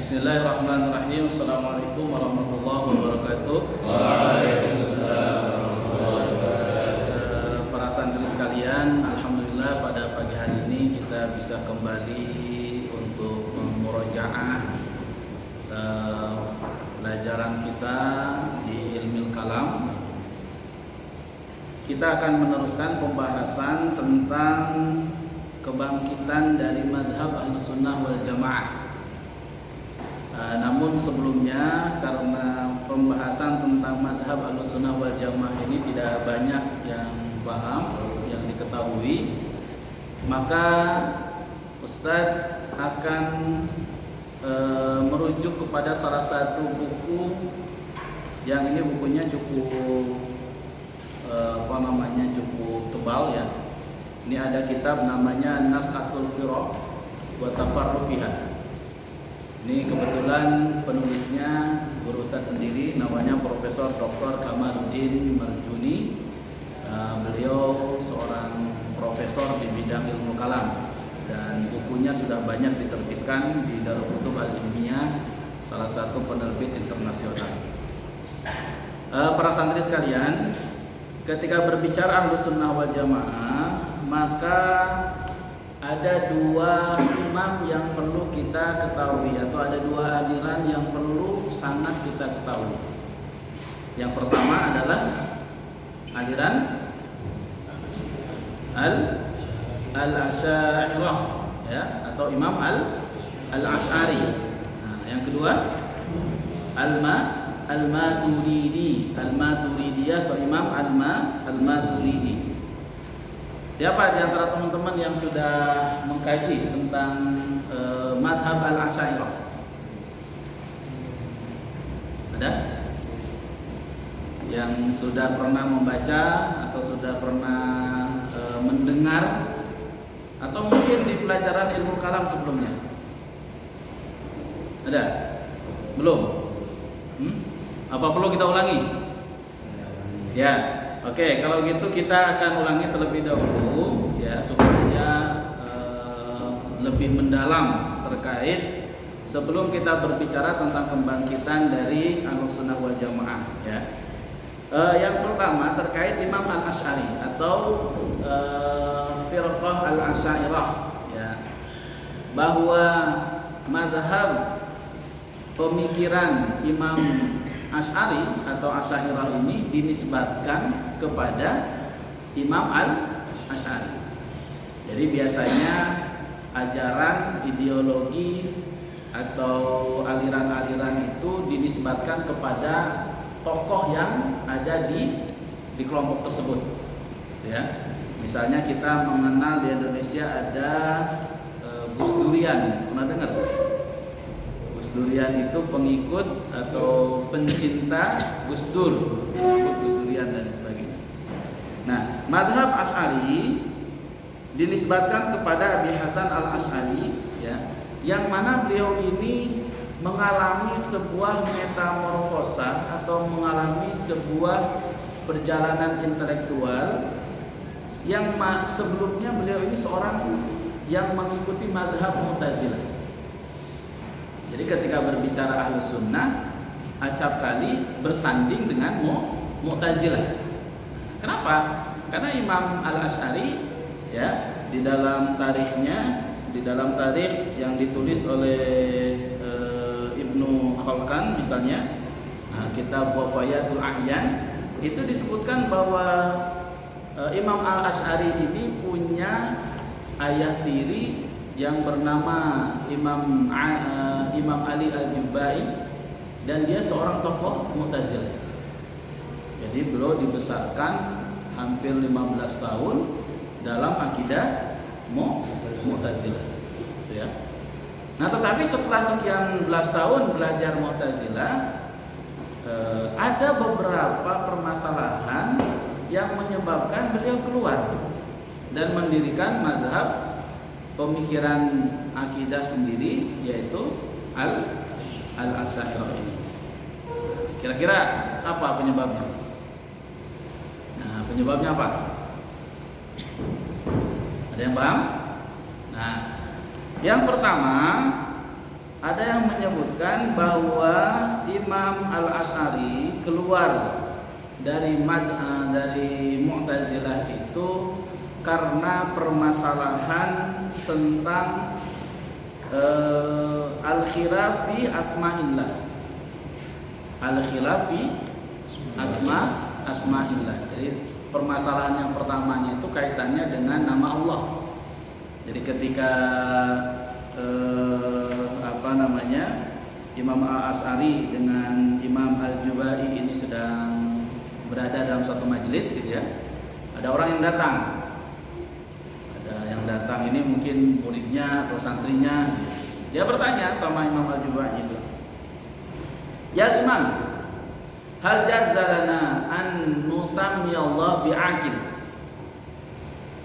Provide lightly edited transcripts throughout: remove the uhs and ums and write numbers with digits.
Bismillahirrahmanirrahim. Assalamualaikum warahmatullahi wabarakatuh. Waalaikumsalam warahmatullahi wabarakatuh. Para santri sekalian, alhamdulillah pada pagi hari ini kita bisa kembali untuk memurojaah pelajaran kita di Ilmul Kalam. Kita akan meneruskan pembahasan tentang kebangkitan dari madhab Ahlussunnah wal Jamaah. Namun sebelumnya, karena pembahasan tentang madhab Ahlussunnah wal Jamaah ini tidak banyak yang paham, yang diketahui, maka Ustadz akan merujuk kepada salah satu buku yang ini bukunya cukup cukup tebal ya. Ini ada kitab namanya Nas'atul Firaq wa Tafarruqiha. Ini kebetulan penulisnya guru Ustaz sendiri, namanya Profesor Dr. Kamaluddin Marjuni. Beliau seorang profesor di bidang ilmu kalam dan bukunya sudah banyak diterbitkan di Darul Kutub Al-Ilmiyah, salah satu penerbit internasional. Para santri sekalian, ketika berbicara Ahlussunnah wal Jamaah, maka ada dua imam yang perlu kita ketahui, atau ada dua aliran yang perlu sangat kita ketahui. Yang pertama adalah aliran Al-Asy'ariyah ya, atau Imam Al-Asy'ari. Nah, yang kedua Al-Maturidi atau Imam Al-Maturidi. Siapa di antara teman-teman yang sudah mengkaji tentang madhab Al-Asy'ariyah? Ada? Yang sudah pernah membaca atau sudah pernah mendengar, atau mungkin di pelajaran ilmu kalam sebelumnya? Ada? Belum? Apa perlu kita ulangi? Ya. Oke, kalau gitu kita akan ulangi terlebih dahulu ya, supaya lebih mendalam terkait sebelum kita berbicara tentang kebangkitan dari Ahlussunnah wal Jamaah ya. Yang pertama terkait Imam Al-Asy'ari atau Firqah Al-Asy'ariyah ya, bahwa madhab pemikiran Imam Asy'ari atau Asy'ariyah ini dinisbatkan kepada Imam Al-Asy'ari. Jadi biasanya ajaran, ideologi atau aliran-aliran itu dinisbatkan kepada tokoh yang ada di kelompok tersebut. Ya, misalnya kita mengenal di Indonesia ada Gus Durian, pernah dengar? Gus Durian itu pengikut atau pencinta Gus Dur, disebut Gus Durian dan sebagainya. Nah, madhab Asy'ari dinisbatkan kepada Abi Hasan Al-Asy'ari ya, yang mana beliau ini mengalami sebuah metamorfosa atau mengalami sebuah perjalanan intelektual yang sebelumnya beliau ini seorang yang mengikuti madhab Mu'tazilah. Jadi ketika berbicara Ahlus Sunnah, acap kali bersanding dengan Mu'tazilah. Kenapa? Karena Imam Al-Asy'ari ya, di dalam tarikhnya, di dalam tarikh yang ditulis oleh Ibnu Khalkan misalnya, kitab Wafayatul Ahyan, itu disebutkan bahwa Imam Al-Asy'ari ini punya ayah tiri yang bernama Imam Ali Al-Jubai, dan dia seorang tokoh Mu'tazilah. Jadi beliau dibesarkan hampir 15 tahun dalam akidah Mu'tazilah ya. Nah, tetapi setelah sekian belas tahun belajar Mu'tazilah, ada beberapa permasalahan yang menyebabkan beliau keluar dan mendirikan mazhab pemikiran akidah sendiri, yaitu Al-Asy'ariyah ini. Kira-kira apa penyebabnya? Nah, penyebabnya apa? Ada yang paham? Nah, yang pertama, ada yang menyebutkan bahwa Imam Al-Asy'ari keluar dari Mu'tazilah itu karena permasalahan tentang al-khilafi asma'illah. Al-khilafi asma'illah. Jadi permasalahan yang pertamanya itu kaitannya dengan nama Allah. Jadi ketika Imam Al-Asy'ari dengan Imam Al-Jubai ini sedang berada dalam suatu majelis gitu ya. Ada orang yang datang. Ada yang datang ini mungkin muridnya atau santrinya. Dia bertanya sama Imam Al-Jubai itu. Ya Imam, hal jazalana an nusammi Allah bi'aqil?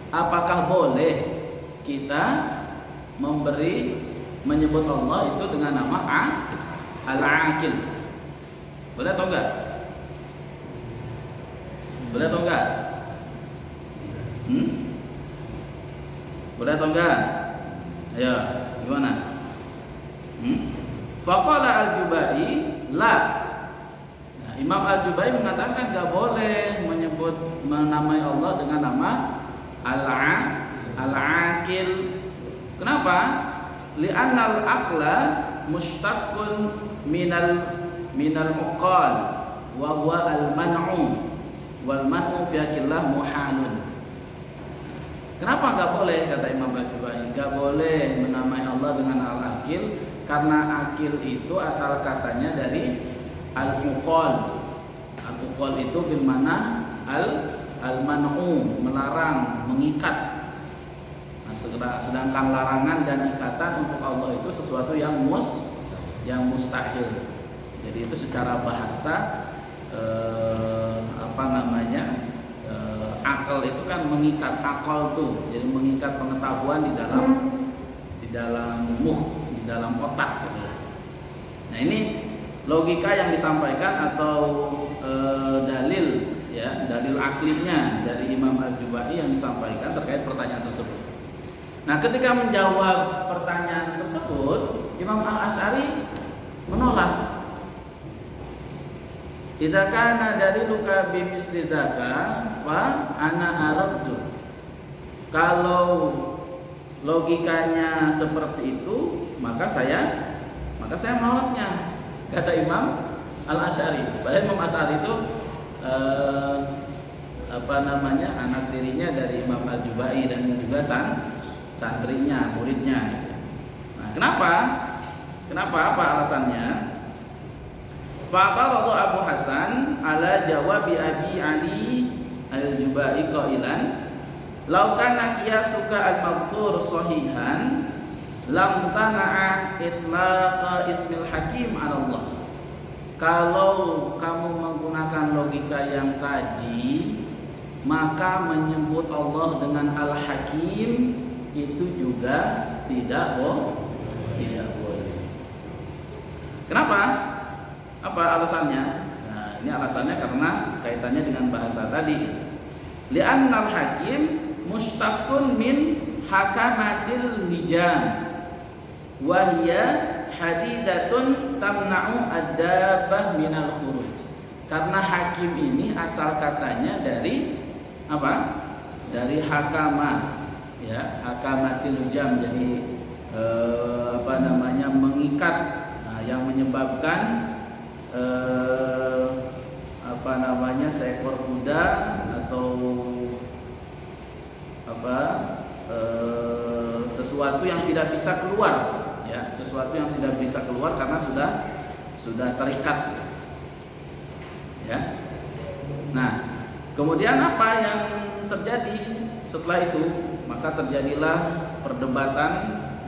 Apakah boleh kita menyebut Allah itu dengan nama Al-Aqil? Boleh atau enggak? Boleh atau enggak? Boleh atau enggak? Ayo, gimana? Faqala Al-Jubai la. Nah, Imam Al-Jubai mengatakan enggak boleh menamai Allah dengan nama Al-Aqil. Kenapa? Li'annal aqla mushtaqqun minal uqal wa huwa al-man'u wal man'u fi aqillah muhalun. Kenapa enggak boleh, kata Imam Al-Jubai, enggak boleh menamai Allah dengan al-aqil? Karena akil itu asal katanya dari al-uqal. Al-uqal itu bil mana al-man'u, melarang, mengikat. Sedangkan larangan dan ikatan untuk Allah itu sesuatu yang mustahil. Jadi itu secara bahasa akal itu kan mengikat, akal tuh jadi mengikat pengetahuan di dalam otak gitu. Nah ini logika yang disampaikan atau dalil aklinya dari Imam Al-Jubai yang disampaikan terkait pertanyaan tersebut. Nah, ketika menjawab pertanyaan tersebut, Imam Al-Asy'ari menolak. Idza kana daliluka bimisli dzaka fa ana araddu. Kalau logikanya seperti itu, maka saya menolaknya, kata Imam Al-Asy'ari. Padahal Imam Al-Asy'ari itu anak tirinya dari Imam Al-Jubai dan juga santrinya, muridnya. Nah, kenapa? Apa alasannya? Fa'taradu Abu Hasan ala jawabi Abi Ali Al-Jubai qailan, "Law kana qiyasuka al-madhkur sahihan, lam tana'a itlaqa ismil hakim 'ala Allah." Kalau kamu menggunakan logika yang tadi, maka menyebut Allah dengan Al-Hakim itu juga tidak boleh. Kenapa? Apa alasannya? Nah, ini alasannya karena kaitannya dengan bahasa tadi. Li'annal hakim mustaqqun min hakamatil lijam wa hiya hadidatun tamna'u ad-dabbah minal khuruj. Karena hakim ini asal katanya dari apa? Dari hakama. Ya, hakamatil jam, jadi mengikat, yang menyebabkan seekor kuda atau sesuatu yang tidak bisa keluar, ya, sesuatu yang tidak bisa keluar karena sudah terikat, ya. Nah, kemudian apa yang terjadi setelah itu? Maka terjadilah perdebatan,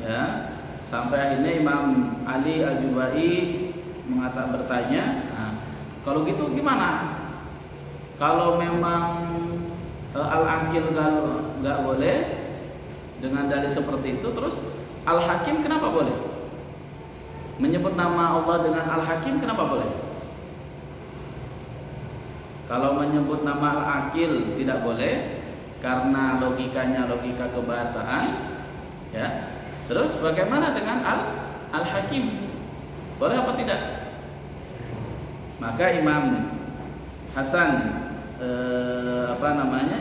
ya, sampai akhirnya Imam Ali Al-Jubai bertanya, nah, kalau gitu gimana? Kalau memang Al-Aqil nggak boleh dengan dalil seperti itu, terus Al-Hakim kenapa boleh? Menyebut nama Allah dengan Al-Hakim kenapa boleh? Kalau menyebut nama Al-Aqil tidak boleh karena logikanya logika kebahasaan, ya. Terus bagaimana dengan Al-Hakim? Boleh apa tidak? Maka Imam Hasan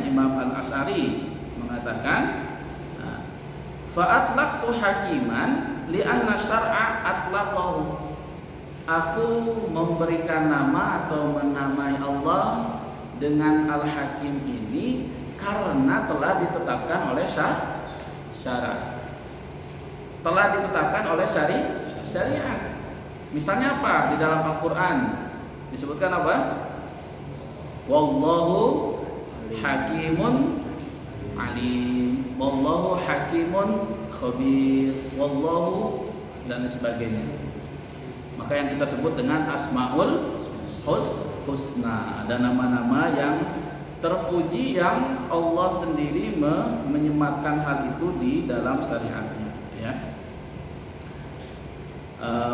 Imam Al-Asy'ari mengatakan, fa'atlaqtu hakiman li'anna syar'a atlaqahu. Aku memberikan nama atau menamai Allah dengan Al-Hakim ini karena telah ditetapkan oleh syariat. Telah ditetapkan oleh syariat. Misalnya apa? Di dalam Al-Quran disebutkan apa? Wallahu hakimun alim, wallahu hakimun khabir, wallahu dan sebagainya. Maka yang kita sebut dengan Asmaul Husna, ada nama-nama yang terpuji yang Allah sendiri menyematkan hal itu di dalam syariatnya, ya.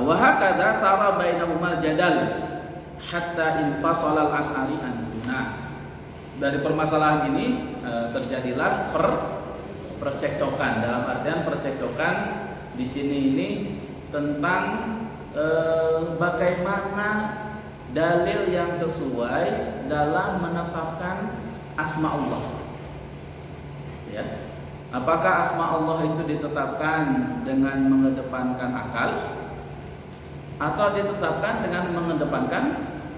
Wa hakadha sara bainahuma jadal hatta infasala al-Asy'ari anhu. Nah, dari permasalahan ini terjadilah percekcokan. Dalam artian percekcokan di sini ini tentang bagaimana dalil yang sesuai dalam menetapkan asma Allah. Ya. Apakah asma Allah itu ditetapkan dengan mengedepankan akal atau ditetapkan dengan mengedepankan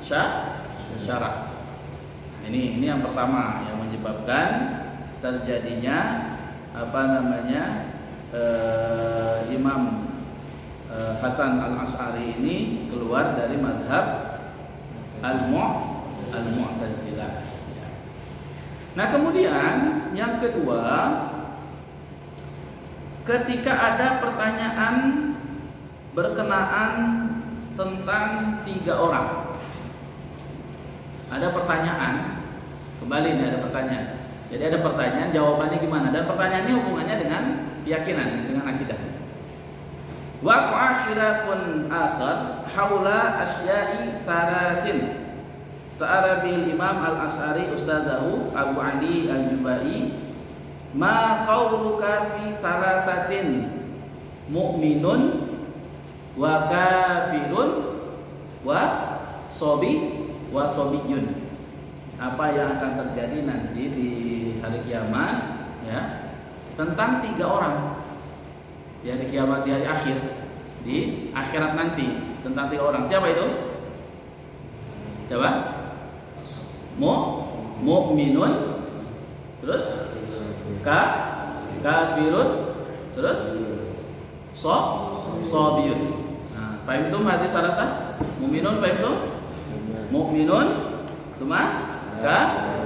syarat? Ini yang pertama yang menyebabkan terjadinya Imam Hasan Al-Asy'ari ini keluar dari madhab Al-Mu'tazilah. Nah, kemudian yang kedua, ketika ada pertanyaan berkenaan tentang 3 orang, ada pertanyaan, kembali nih ada pertanyaan. Jadi ada pertanyaan, jawabannya gimana? Dan pertanyaan ini hubungannya dengan keyakinan, dengan akidah. Waqa'a khilafun akhar haula asya'i sarasin. Sa'ala bil Imam Al-Asy'ari ustadahu Abu Ali Al-Jubai, ma qauluka fi salasatin mu'minun wa kafirun wa sobiyun. Apa yang akan terjadi nanti di hari kiamat, ya, tentang 3 orang di hari kiamat, di hari akhir, di akhirat nanti, tentang 3 orang. Siapa itu? Coba. Mu'minun, terus kafirun, terus sobiyun. Nah, fahimtum hadis sarasa? Mu'minun fahimtum? Mu'minun, cuma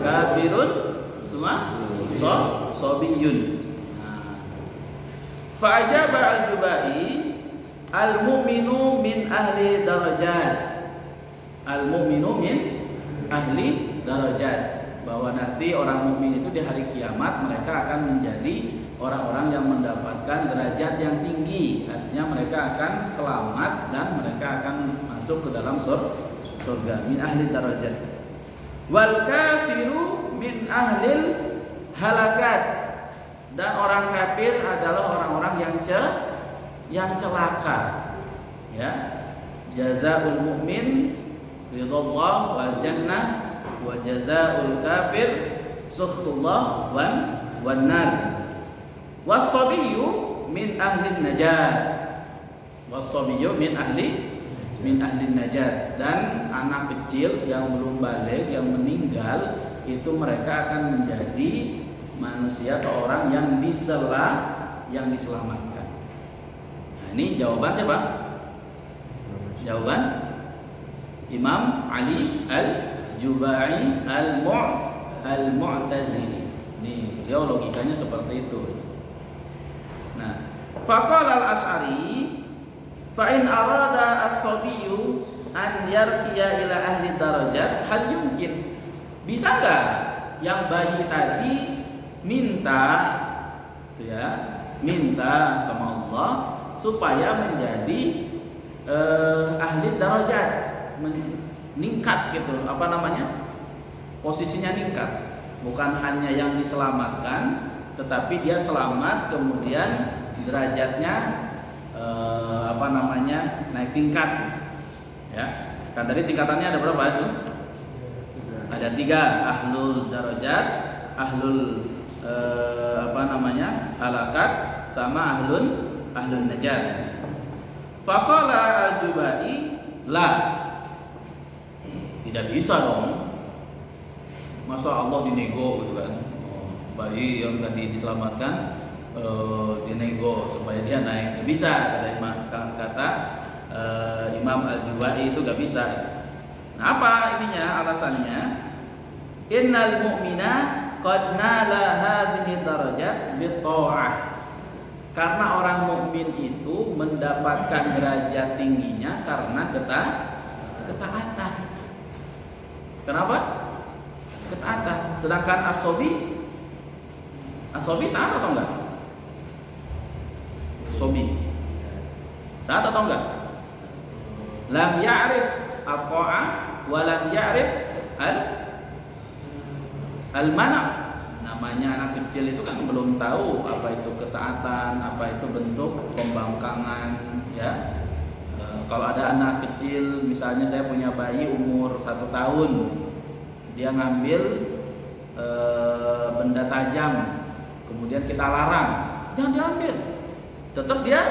kafirun, cuma sobiyun. Fa'ajaba al-Jubai, al-mu'minu min ahli darajat. Al-mu'minu min ahli darajat, bahwa nanti orang mukmin itu di hari kiamat mereka akan menjadi orang-orang yang mendapatkan derajat yang tinggi. Artinya mereka akan selamat dan mereka akan masuk ke dalam surga. Min ahli darajat. Wal kafiru min ahlil halakat, dan orang kafir adalah orang-orang yang celaka. Ya, jazaul mu'min ridallah wal jannah wa jazaul kafir sukhtullah wan nar. Was-sabiyyu min ahli najat. Was-sabiyyu min ahli najat, dan anak kecil yang belum balik yang meninggal itu mereka akan menjadi manusia atau orang yang diselamatkan. Nah, ini jawaban siapa? Jawaban Imam Ali Al-Jubai Al-Mu'tazili. Nih, dia logikanya seperti itu. Nah, faqala Al-Asy'ari, fa in arada as-sabiyyu an yarqiya ila ahli darajat hal yumkin. Bisa enggak yang bayi tadi minta sama Allah supaya menjadi ahli darajat, meningkat gitu, posisinya ningkat, bukan hanya yang diselamatkan tetapi dia selamat kemudian derajatnya naik tingkat, ya. Kan tadi tingkatannya ada berapa itu? Ada 3, ahlul darajat, ahlul halakat, sama ahlun najat. Faqala al-Jubai, la, tidak bisa dong. Masa Allah dinego gitu kan? Bayi yang tadi diselamatkan dinego supaya dia naik, nggak bisa kata Imam Al-Jubai itu nggak bisa. Nah, apa ininya alasannya? Innal mu'mina qad nala hadhihi darajat bi ta'ah. Karena orang mukmin itu mendapatkan derajat tingginya karena ketaatan. Kenapa? Ketaatan. Sedangkan asobi taat atau enggak? Asobi taat atau enggak? Lam ya'rif at-ta'ah wa lam ya'rif al-mana'. Namanya anak kecil itu kan belum tahu apa itu ketaatan, apa itu bentuk pembangkangan, ya. Kalau ada anak kecil, misalnya saya punya bayi umur 1 tahun, dia ngambil benda tajam, kemudian kita larang, jangan diambil, tetap dia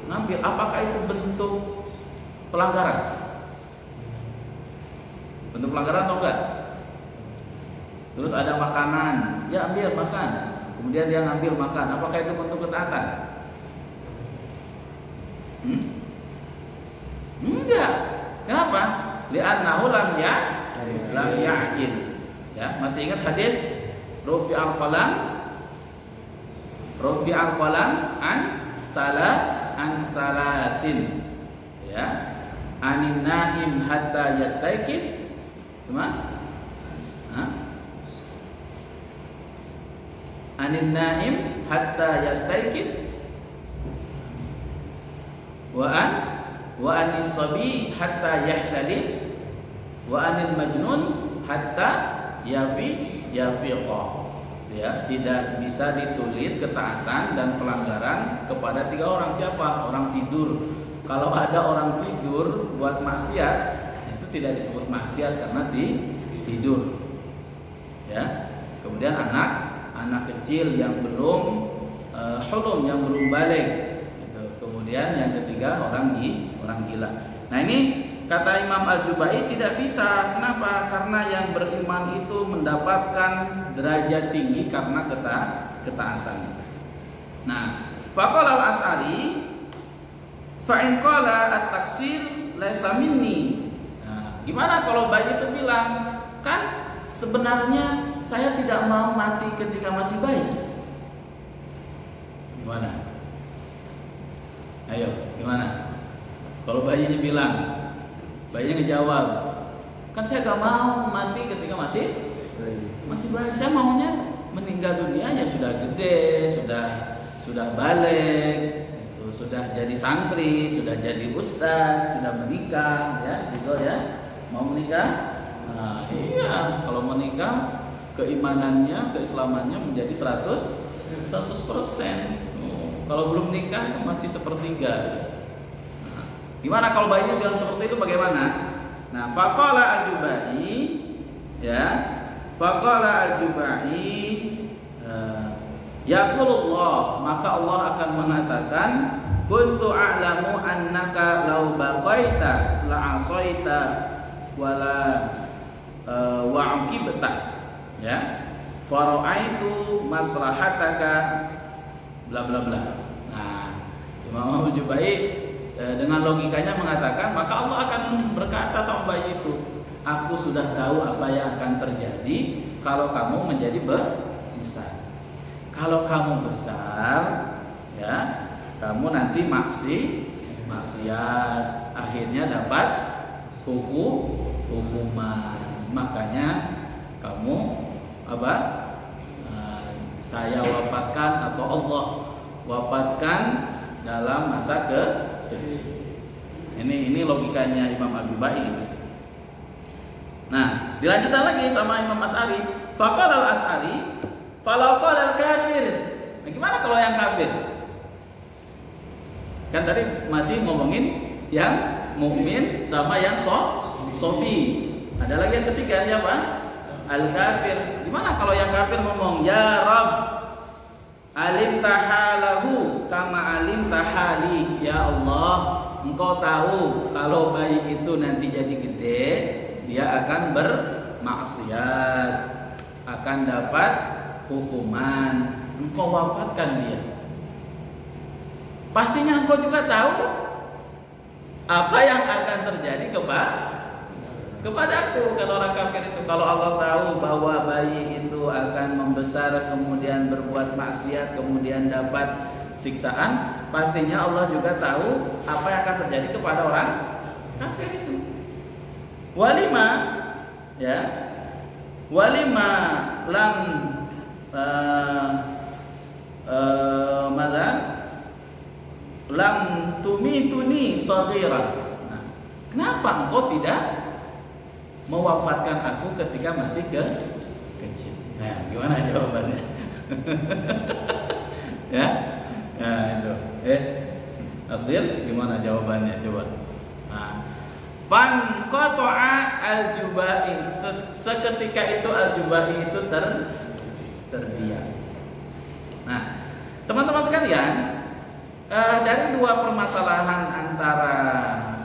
ngambil. Apakah itu bentuk pelanggaran? Bentuk pelanggaran atau enggak? Terus ada makanan, dia ambil makan, kemudian dia ngambil makan. Apakah itu bentuk ketaatan? Enggak. Kenapa? Li'annahu lam ya'il. Ya, masih ingat hadis Rufi al-qalam an salasin. Ya. Anin naim hatta yastaiqid. Cuma anin naim hatta yastaiqid wa anis sabi hatta yahtadi wa anil majnun hatta yafiqa. Ya, tidak bisa ditulis ketaatan dan pelanggaran kepada 3 orang. Siapa? Orang tidur. Kalau ada orang tidur buat maksiat, itu tidak disebut maksiat karena tidur. Ya. Kemudian anak kecil yang belum hulum, yang belum balik gitu. Kemudian yang ketiga orang gila. Nah, ini kata Imam Al-Jubai tidak bisa. Kenapa? Karena yang beriman itu mendapatkan derajat tinggi karena ketaatan. Nah, faqala al-Asy'ari fa in qala at-taksir laisa minni. Nah, gimana kalau bayi itu bilang, kan sebenarnya saya tidak mau mati ketika masih bayi. Gimana? Ayo, gimana? Kalau bayinya bilang, bayinya ngejawab, kan saya gak mau mati ketika masih bayi. Saya maunya meninggal dunia ya sudah gede, sudah balik, sudah jadi santri, sudah jadi ustaz, sudah menikah, ya, gitu ya. Mau menikah? Nah, iya, kalau menikah keimanannya, keislamannya menjadi 100%. Kalau belum nikah masih 1/3. Nah, gimana kalau bayinya bilang seperti itu, bagaimana? Nah, faqala al-Jubai, ya, faqala al-Jubai, yaqulullah, maka Allah akan mengatakan, kuntu a'lamu annaka law baqaita la'asaita wala wa'aqibta, ya, fara'aitu maslahataka bla bla bla. Nah, Imam Al-Jubai dengan logikanya mengatakan, maka Allah akan berkata sama bayi itu, aku sudah tahu apa yang akan terjadi kalau kamu menjadi besar. Kalau kamu besar, ya, kamu nanti maksiat, akhirnya dapat hukuman. Makanya kamu saya wafatkan atau Allah wafatkan dalam masa kecil. Ini logikanya Imam Al-Jubai. Nah, dilanjutkan lagi sama Imam Asy'ari. Faqala al-Asy'ari, falau qala al-kafir. Nah, gimana kalau yang kafir? Kan tadi masih ngomongin yang mukmin sama yang sobi. Ada lagi yang ketiga siapa? Al-kafir. Gimana kalau yang kafir ngomong, ya Rabb, alim tahalahu kama alim tahali. Ya Allah, Engkau tahu kalau bayi itu nanti jadi gede, dia akan bermaksiat, akan dapat hukuman. Engkau wafatkan dia. Pastinya engkau juga tahu apa yang akan terjadi kepadaku. Kata orang kafir itu, kalau Allah tahu bahwa bayi itu akan membesar, kemudian berbuat maksiat, kemudian dapat siksaan, pastinya Allah juga tahu apa yang akan terjadi kepada orang kafir itu. Walima, ya, walima lam mada lam tumituni saghiran. Nah, kenapa engkau tidak mewafatkan aku ketika masih kecil? Nah, gimana jawabannya? Ya, nah itu. Afdil, gimana jawabannya? Coba. Nah, fan qata'a al-jubai, seketika itu al-jubai itu terdiam. Nah, teman-teman sekalian, dari dua permasalahan antara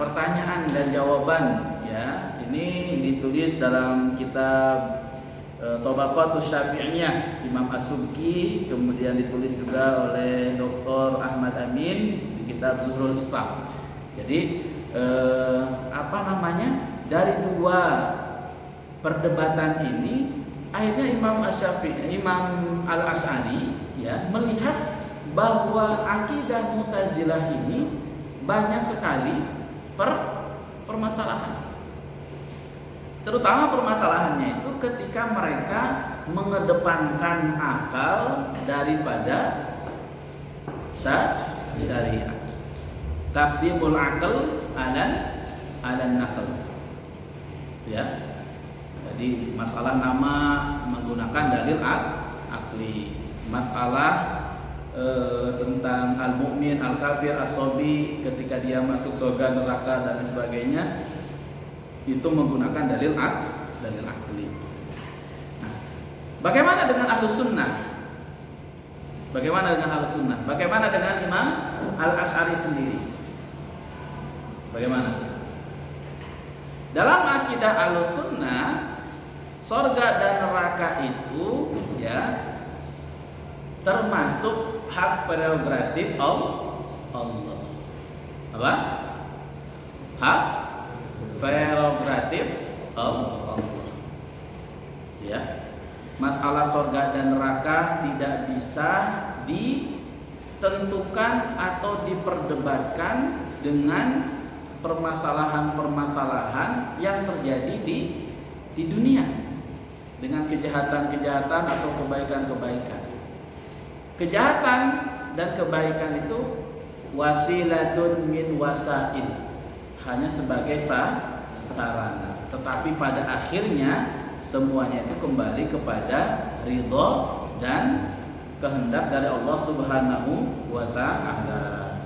pertanyaan dan jawaban, ya, ini ditulis dalam kitab Tabaqatus Syafi'iyah Imam As-Subki, kemudian ditulis juga oleh Dr. Ahmad Amin di kitab Zuhrul Islam. Jadi dari dua perdebatan ini akhirnya Imam Al-Asy'ari, ya, melihat bahwa akidah Mu'tazilah ini banyak sekali permasalahan. Terutama permasalahannya itu ketika mereka mengedepankan akal daripada syariat. Taqdimul aql alan naql. Ya. Jadi masalah nama menggunakan dalil akli, masalah tentang al-mu'min, al-kafir, as-sobi ketika dia masuk surga, neraka dan lain sebagainya, itu menggunakan dalil akli. Nah, bagaimana dengan Ahlus Sunnah? Bagaimana dengan Ahlus Sunnah? Bagaimana dengan Imam Al-Asy'ari sendiri? Bagaimana? Dalam akidah Ahlus Sunnah, surga dan neraka itu, ya, termasuk hak prerogatif Allah. Apa? Hak prerogatif Allah. Ya. Masalah surga dan neraka tidak bisa ditentukan atau diperdebatkan dengan permasalahan-permasalahan yang terjadi di dunia, dengan kejahatan-kejahatan atau kebaikan-kebaikan. Kejahatan dan kebaikan itu wasilatun min wasail, hanya sebagai sarana. Tetapi pada akhirnya semuanya itu kembali kepada ridho dan kehendak dari Allah Subhanahu wa Ta'ala.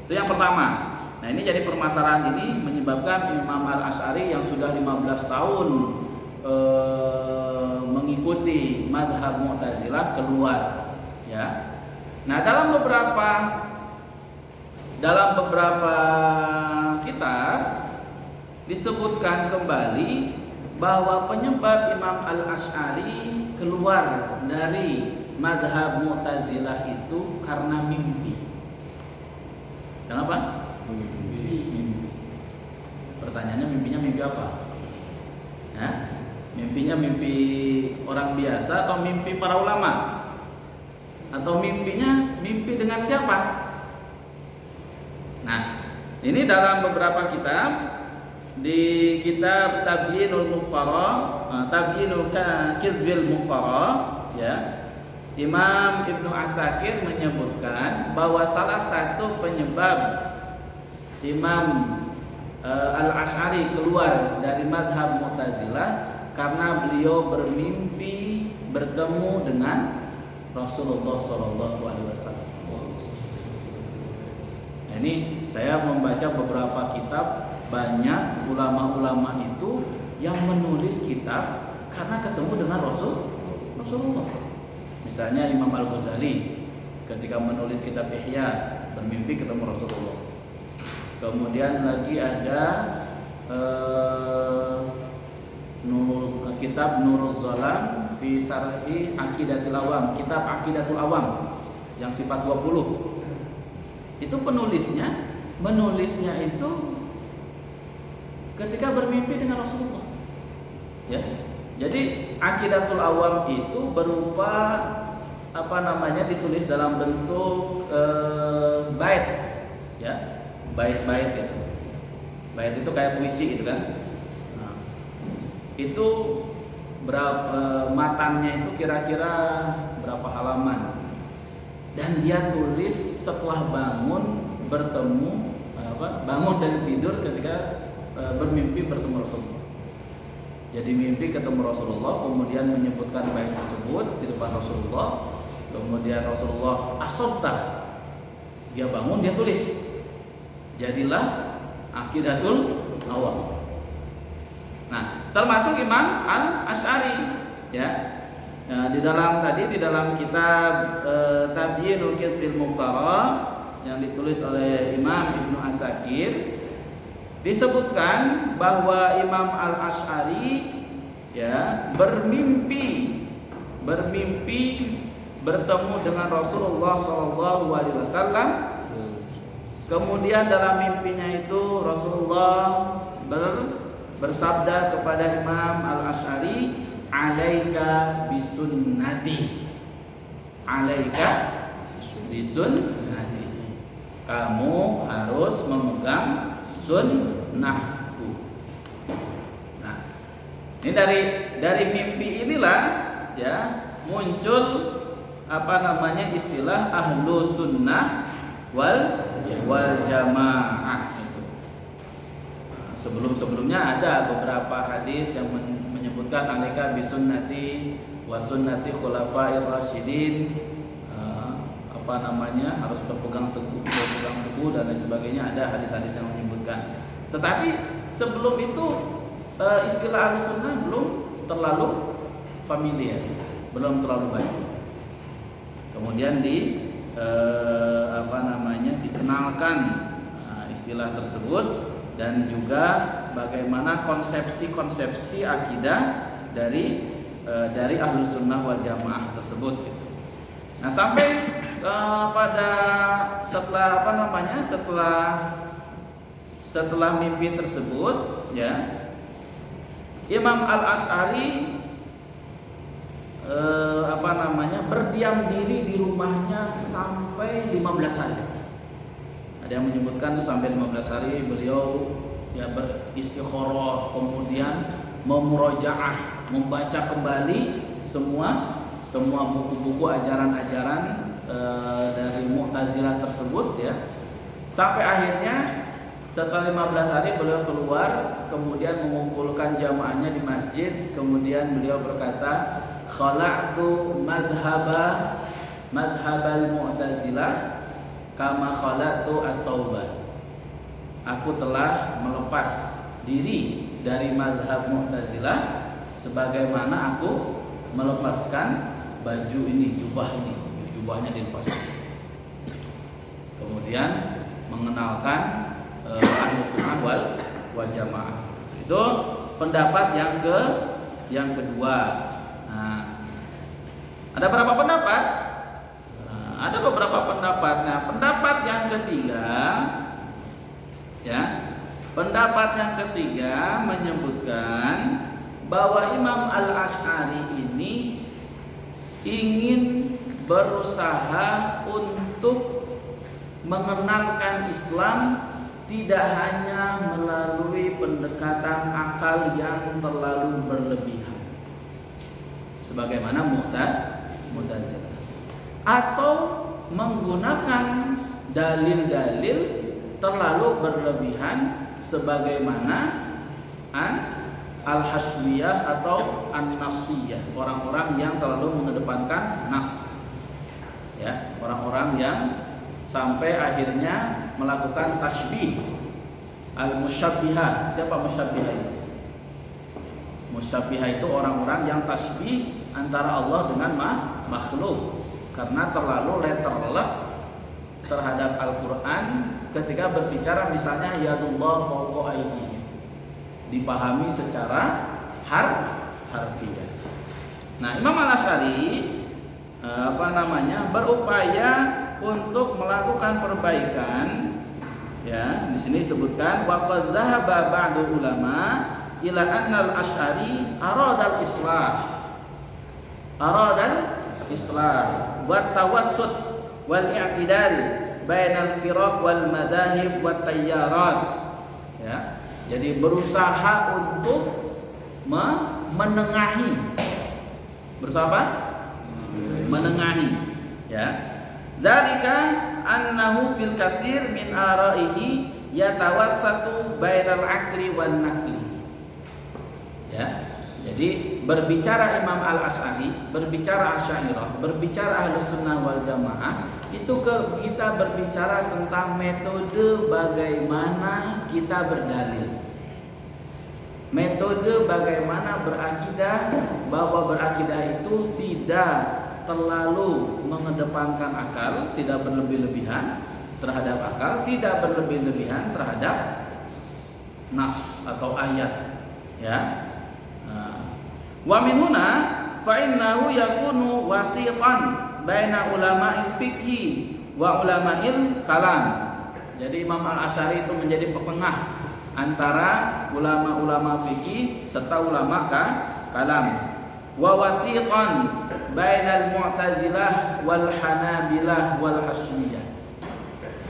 Itu yang pertama. Nah, ini jadi permasalahan ini menyebabkan Imam Al-Asy'ari yang sudah 15 tahun mengikuti madhab Mu'tazilah keluar, ya. Nah, dalam beberapa kitab disebutkan kembali bahwa penyebab Imam Al-Asy'ari keluar dari madhab Mu'tazilah itu karena mimpi. Kenapa? Mimpi. Pertanyaannya, mimpinya mimpi apa? Nah, mimpinya mimpi orang biasa atau mimpi para ulama? Atau mimpinya mimpi dengan siapa? Nah, ini dalam beberapa kitab, di kitab Tabyinul Muftara, Tabyinul Kizbil Muftara, ya, Imam Ibnu Asakir menyebutkan bahwa salah satu penyebab Imam Al-Asy'ari keluar dari madhab Mu'tazilah karena beliau bermimpi bertemu dengan Rasulullah SAW. Nah, ini saya membaca beberapa kitab, banyak ulama-ulama itu yang menulis kitab karena ketemu dengan Rasulullah. Misalnya Imam Al-Ghazali ketika menulis kitab Ihya, bermimpi ketemu Rasulullah. Kemudian lagi ada kitab Nuruz Zalam fi Sarhi Aqidatul Awam, kitab Aqidatul Awam yang sifat 20. Itu menulisnya itu ketika bermimpi dengan Rasulullah. Ya. Jadi Aqidatul Awam itu berupa ditulis dalam bentuk bait, ya, bait-bait gitu. Bait itu kayak puisi gitu kan. Nah, itu berapa matanya itu kira-kira berapa halaman. Dan dia tulis setelah bangun bangun dari tidur ketika bermimpi bertemu Rasulullah. Jadi mimpi ketemu Rasulullah, kemudian menyebutkan bait tersebut di depan Rasulullah. Kemudian Rasulullah asabta, dia bangun, dia tulis. Jadilah Aqidatul Awam. Nah, termasuk Imam Al-Asy'ari, ya. Nah, di dalam kitab Tabyinul Qidil Muftara yang ditulis oleh Imam Ibnu Asakir disebutkan bahwa Imam Al-Asy'ari, ya, bermimpi bertemu dengan Rasulullah SAW. Kemudian dalam mimpinya itu Rasulullah bersabda kepada Imam Al-Asy'ari, "Alaika bisunnati." Alaika bisunnati. Kamu harus memegang sunnahku. Nah, ini dari mimpi inilah, ya, muncul istilah ahlu sunnah wal jamaah. Sebelumnya ada beberapa hadis yang menyebutkan alaika bisunnati wa sunnati khulafair rasyidin, harus berpegang teguh dan lain sebagainya. Ada hadis-hadis yang menyebutkan. Tetapi sebelum itu istilah Ahlussunnah belum terlalu familiar, belum terlalu banyak. Kemudian dikenalkan istilah tersebut, dan juga bagaimana konsepsi akidah dari Ahlussunnah wal Jamaah tersebut. Gitu. Nah, sampai setelah mimpi tersebut, ya, Imam Al-Asy'ari berdiam diri di rumahnya sampai 15 hari. Ada yang menyebutkan sampai 15 hari beliau, ya, beristikharah, kemudian memurajaah, membaca kembali semua buku-buku ajaran-ajaran dari Mu'tazilah tersebut, ya. Sampai akhirnya setelah 15 hari beliau keluar, kemudian mengumpulkan jamaahnya di masjid. Kemudian beliau berkata, "Khala'tu madhabal Mu'tazilah kama khala'tu as-sauban." Aku telah melepas diri dari mazhab Mu'tazilah sebagaimana aku melepaskan baju ini, jubahnya dilepas. Kemudian mengenalkan Ahlussunnah wal Jamaah. Itu pendapat yang kedua. Nah, ada berapa pendapat? Ada beberapa pendapat. Nah, pendapat yang ketiga, ya, pendapat yang ketiga menyebutkan bahwa Imam Al-Asy'ari ini ingin berusaha untuk mengenalkan Islam tidak hanya melalui pendekatan akal yang terlalu berlebihan, sebagaimana Mu'tazilah, atau menggunakan dalil-dalil terlalu berlebihan, sebagaimana al-haswiyah atau an-nasiyah, orang-orang yang terlalu mengedepankan nas, ya, orang-orang yang sampai akhirnya melakukan tasbih. Al-musyabbihah. Siapa musyabbihah itu? Musyabbihah itu orang-orang yang tasbih antara Allah dengan makhluk karena terlalu letterlek terhadap Al-Quran ketika berbicara misalnya yadullah fawqa aydihim, dipahami secara harfiah. Nah, Imam Al-Asy'ari berupaya untuk melakukan perbaikan. Ya, di sini disebutkan wa qad dhahaba ba'du ulama ila anna al-Asy'ari arada al-islah wa tawassut wal i'tidal bainal firaq wal madahib wat tayyarat. Ya, jadi berusaha untuk menengahi. Berusaha apa? Menengahi. Ya. Zalika annahu fil katsir min ara'ihi yatawassatu bainal aqli wan naqli. Ya. Jadi berbicara Imam Al-Asy'ari, berbicara Asy'ariyah, berbicara Ahlus Sunnah wal Jamaah, itu kita berbicara tentang metode bagaimana kita berdalil. Metode bagaimana berakidah, bahwa berakidah itu tidak terlalu mengedepankan akal, tidak berlebih-lebihan terhadap akal, tidak berlebih-lebihan terhadap nas atau ayat. Ya. Wa min huna fa innahu yakunu wasitan baina ulama'il fiqhi wa ulama'il kalam. Jadi Imam Al-Asy'ari itu menjadi pepengah antara ulama-ulama fikih serta ulama kalam. Wa wasitan bainal mu'tazilah wal hanabilah wal hasyimiyah.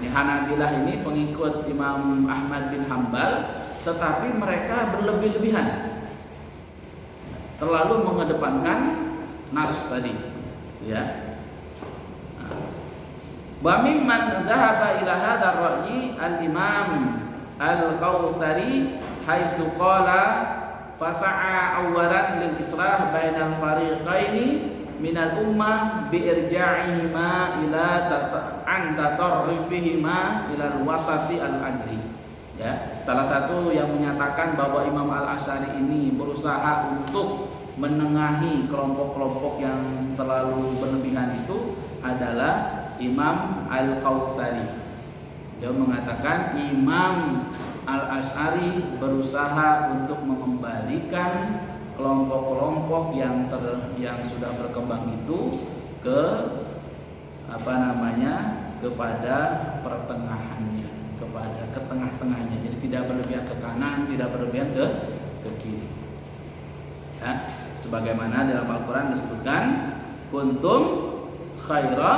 Ini Hanabilah ini pengikut Imam Ahmad bin Hanbal, tetapi mereka berlebih-lebihan, terlalu mengedepankan nas tadi, ya. Wa mimman dhahaba ila hadzal ra'yi al-Imam Al-Kautsari haitsu qala fasa'a awwalan lil islah bainal fariqaini minal ummah bi irja'ihima ila an tatarrifihima ila al-wasati al-adli. Ya, salah satu yang menyatakan bahwa Imam Al-Asy'ari ini berusaha untuk menengahi kelompok-kelompok yang terlalu berlebihan itu adalah Imam Al-Kautsari. Dia mengatakan Imam Al-Asy'ari berusaha untuk mengembalikan kelompok-kelompok yang sudah berkembang itu ke kepada pertengahannya, kepada ke tengah-tengahnya. Jadi tidak berlebihan ke kanan, tidak berlebihan ke kiri. Ya, sebagaimana dalam Al-Qur'an disebutkan kuntum khaira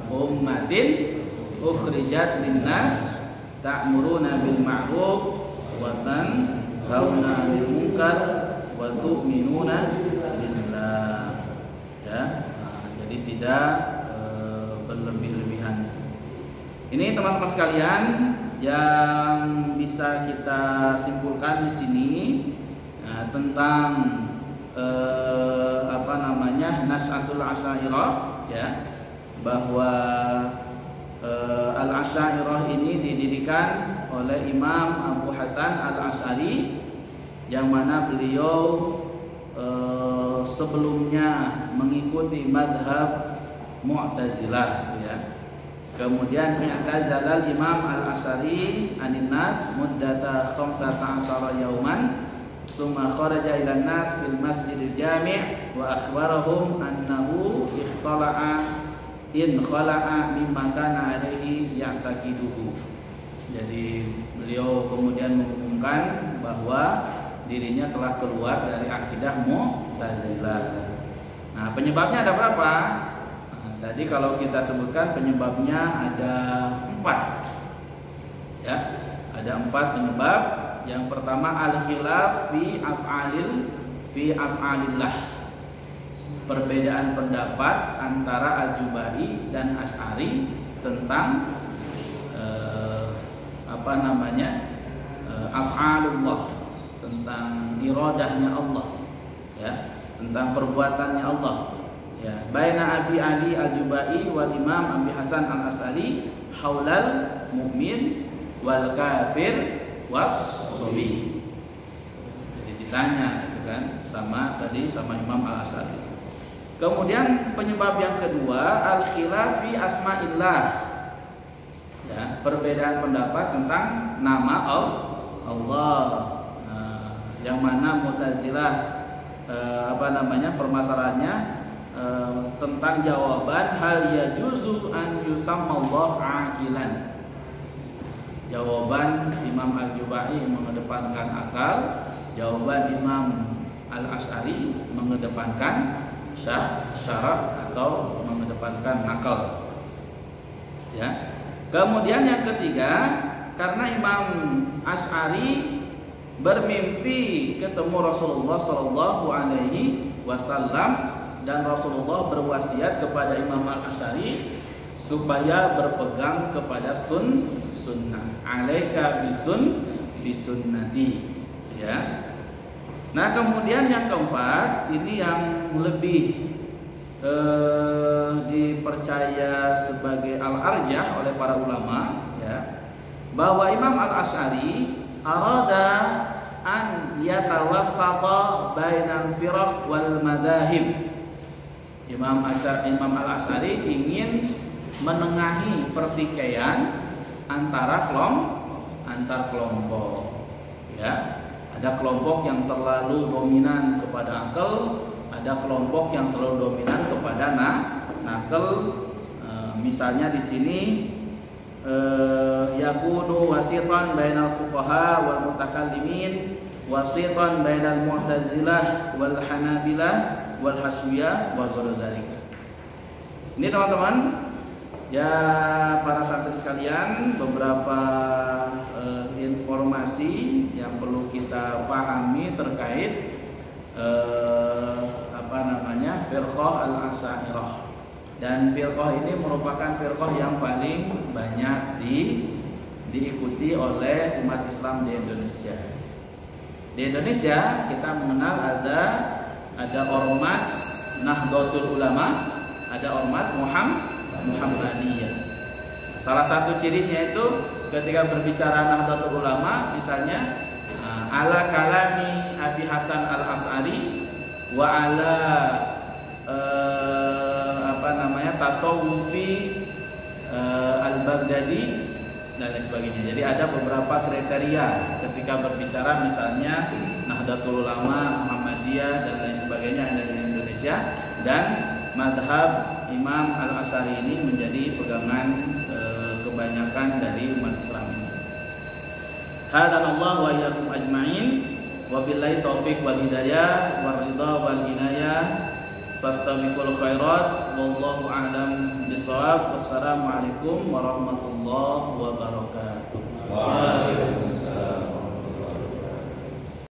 ummatin ukhrijat linnas ta'muruna bil ma'ruf wa tanhauna 'anil munkar wa tu'minuna billah. Ya, jadi tidak berlebih-lebihan. Ini teman-teman sekalian yang bisa kita simpulkan di sini tentang Nas'atul Asy'ariyah, ya, bahwa Al-Asy'ariyah ini didirikan oleh Imam Abu Hasan Al-Asy'ari, yang mana beliau sebelumnya mengikuti madhab Mu'tazilah, ya. Kemudian i'tazalal Imam Al-Asy'ari anin nas muddata 15 yauman, thumma kharaja ila nas fil masjidil jami' wa akhbarahum annahu khala'a mimma kana alaihi ya'taqiduhu. Jadi beliau kemudian mengumumkan bahwa dirinya telah keluar dari akidah Mu'tazilah. Nah, penyebabnya ada berapa? Tadi kalau kita sebutkan penyebabnya ada 4. Ya, ada 4 penyebab. Yang pertama al-khilaf fi af'alillah. Perbedaan pendapat antara Al-Jubai dan Asy'ari tentang af'alullah, tentang iradahnya Allah, ya, tentang perbuatannya Allah. Ya, baina Abi Ali Al-Jubai wal Imam Abi Hasan Al-Asy'ari haulal mukmin wal kafir was sobi. Jadi ditanya gitu kan sama Imam Al-Asy'ari. Kemudian penyebab yang kedua al-khilaf fi asma'illah. Ya, perbedaan pendapat tentang nama Allah. Yang mana Mu'tazilah permasalahannya tentang jawaban hal yajuzu an yusammallah aqilan. Jawaban Imam Al-Jubai mengedepankan akal, jawaban Imam Al-Asy'ari mengedepankan syarak atau mengedepankan akal. Ya. Kemudian yang ketiga, karena Imam Asy'ari bermimpi ketemu Rasulullah Shallallahu Alaihi Wasallam dan Rasulullah berwasiat kepada Imam Al-Asy'ari supaya berpegang kepada sunnah. Alaika bisunnati. Ya. Nah, kemudian yang keempat, ini yang lebih dipercaya sebagai al-arjah oleh para ulama, ya, bahwa Imam Al-Asy'ari arada an yatawassata bainal firaq wal madahib. Imam Al-Asy'ari ingin menengahi pertikaian antar kelompok. Ya. Ada kelompok yang terlalu dominan kepada akal, ada kelompok yang terlalu dominan kepada nakal. Misalnya di sini yakunu wasitan bainal fuqaha wal mutakallimin, wasitan bainal mu'tazilah wal hanabilah wal haswiyah wa ghairu dzalika. Ini teman-teman, ya para santri sekalian, beberapa informasi yang perlu kita pahami terkait firqah al-Asy'ariyah. Dan firqah ini merupakan firqah yang paling banyak diikuti oleh umat Islam di Indonesia. Di Indonesia kita mengenal ada ormas Nahdlatul Ulama, ada ormas Muhammadiyah. Salah satu cirinya itu ketika berbicara Nahdlatul Ulama, misalnya ala kalami Abi Hasan Al-Asy'ari wa ala tasawufi Al-Baghdadi dan lain sebagainya. Jadi ada beberapa kriteria ketika berbicara misalnya Nahdlatul Ulama, Muhammadiyah dan lain sebagainya yang ada di Indonesia, dan madhab Imam Al-Asy'ari ini menjadi pegangan kebanyakan dari umat Islam ini. Hadanallahu wa iyyakum ajma'in, wabillahi taufiq wal hidayah war ridha wal inayah. Fastabiqul khairat wallahu a'lam bissawab. Wassalamualaikum warahmatullahi wabarakatuh. Waalaikumsalam.